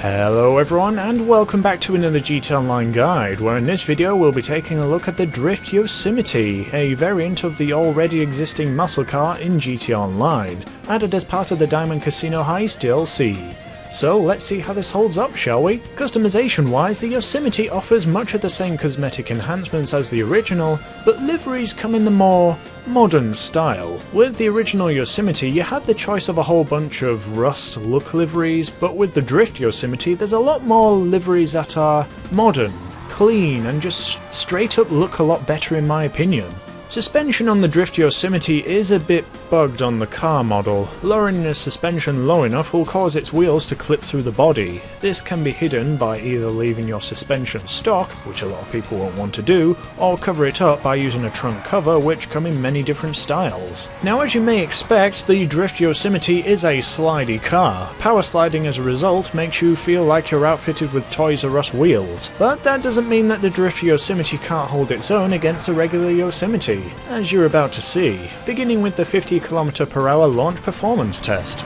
Hello everyone and welcome back to another GT Online guide, where in this video we'll be taking a look at the Drift Yosemite, a variant of the already existing muscle car in GT Online, added as part of the Diamond Casino Heist DLC. So let's see how this holds up, shall we? Customization wise, the Yosemite offers much of the same cosmetic enhancements as the original, but liveries come in the more modern style. With the original Yosemite you had the choice of a whole bunch of rust look liveries, but with the Drift Yosemite there's a lot more liveries that are modern, clean, and just straight up look a lot better in my opinion. Suspension on the Drift Yosemite is a bit bugged on the car model. Lowering the suspension low enough will cause its wheels to clip through the body. This can be hidden by either leaving your suspension stock, which a lot of people won't want to do, or cover it up by using a trunk cover, which come in many different styles. Now, as you may expect, the Drift Yosemite is a slidey car. Power sliding as a result makes you feel like you're outfitted with Toys R Us wheels, but that doesn't mean that the Drift Yosemite can't hold its own against the regular Yosemite, as you're about to see, beginning with the 50 km/h launch performance test.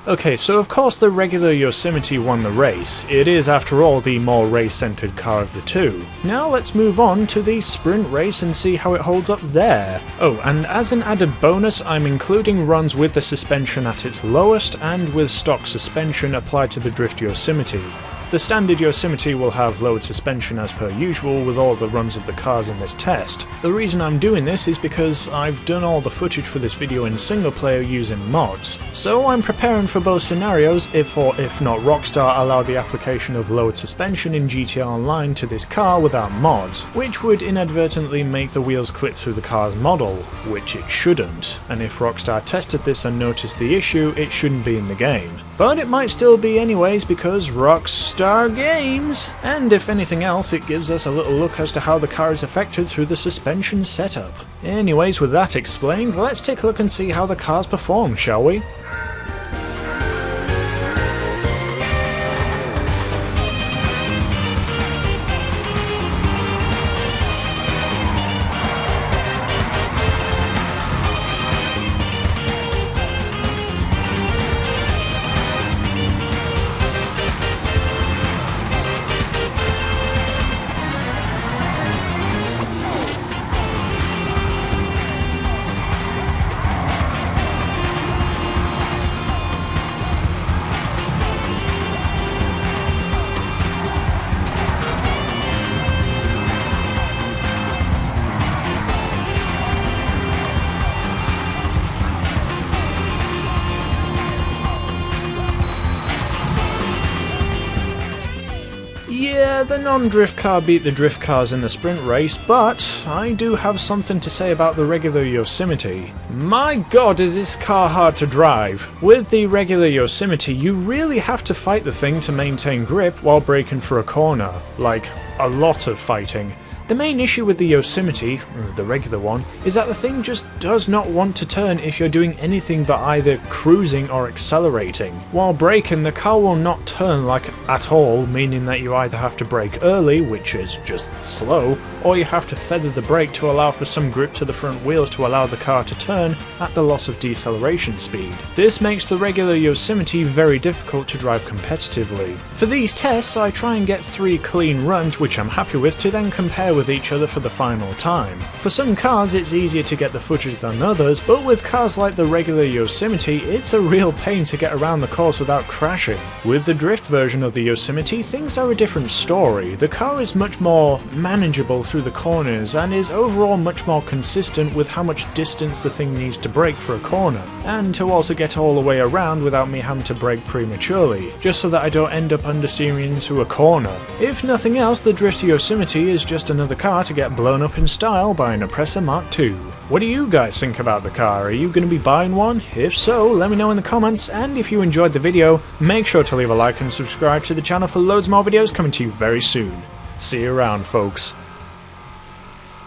Okay, so of course the regular Yosemite won the race. It is, after all, the more race-centered car of the two. Now let's move on to the sprint race and see how it holds up there. Oh, and as an added bonus, I'm including runs with the suspension at its lowest and with stock suspension applied to the Drift Yosemite. The standard Yosemite will have lowered suspension as per usual with all the runs of the cars in this test. The reason I'm doing this is because I've done all the footage for this video in single player using mods, so I'm preparing for both scenarios if or if not Rockstar allow the application of lowered suspension in GT Online to this car without mods, which would inadvertently make the wheels clip through the car's model, which it shouldn't, and if Rockstar tested this and noticed the issue, it shouldn't be in the game. But it might still be anyways because Rockstar Games! And if anything else, it gives us a little look as to how the car is affected through the suspension setup. Anyways, with that explained, let's take a look and see how the cars perform, shall we? Yeah, the non-drift car beat the drift cars in the sprint race, but I do have something to say about the regular Yosemite. My god, is this car hard to drive! With the regular Yosemite, you really have to fight the thing to maintain grip while braking for a corner. Like, a lot of fighting. The main issue with the Yosemite, the regular one, is that the thing just does not want to turn if you're doing anything but either cruising or accelerating. While braking, the car will not turn like at all, meaning that you either have to brake early, which is just slow, or you have to feather the brake to allow for some grip to the front wheels to allow the car to turn at the loss of deceleration speed. This makes the regular Yosemite very difficult to drive competitively. For these tests, I try and get 3 clean runs, which I'm happy with, to then compare with each other for the final time. For some cars it's easier to get the footage than others, but with cars like the regular Yosemite it's a real pain to get around the course without crashing. With the drift version of the Yosemite things are a different story. The car is much more manageable through the corners and is overall much more consistent with how much distance the thing needs to brake for a corner, and to also get all the way around without me having to brake prematurely, just so that I don't end up understeering into a corner. If nothing else, the Drift Yosemite is just another car to get blown up in style by an Oppressor Mark II. What do you guys guys think about the car? Are you going to be buying one? If so, let me know in the comments, and if you enjoyed the video, make sure to leave a like and subscribe to the channel for loads more videos coming to you very soon. See you around, folks.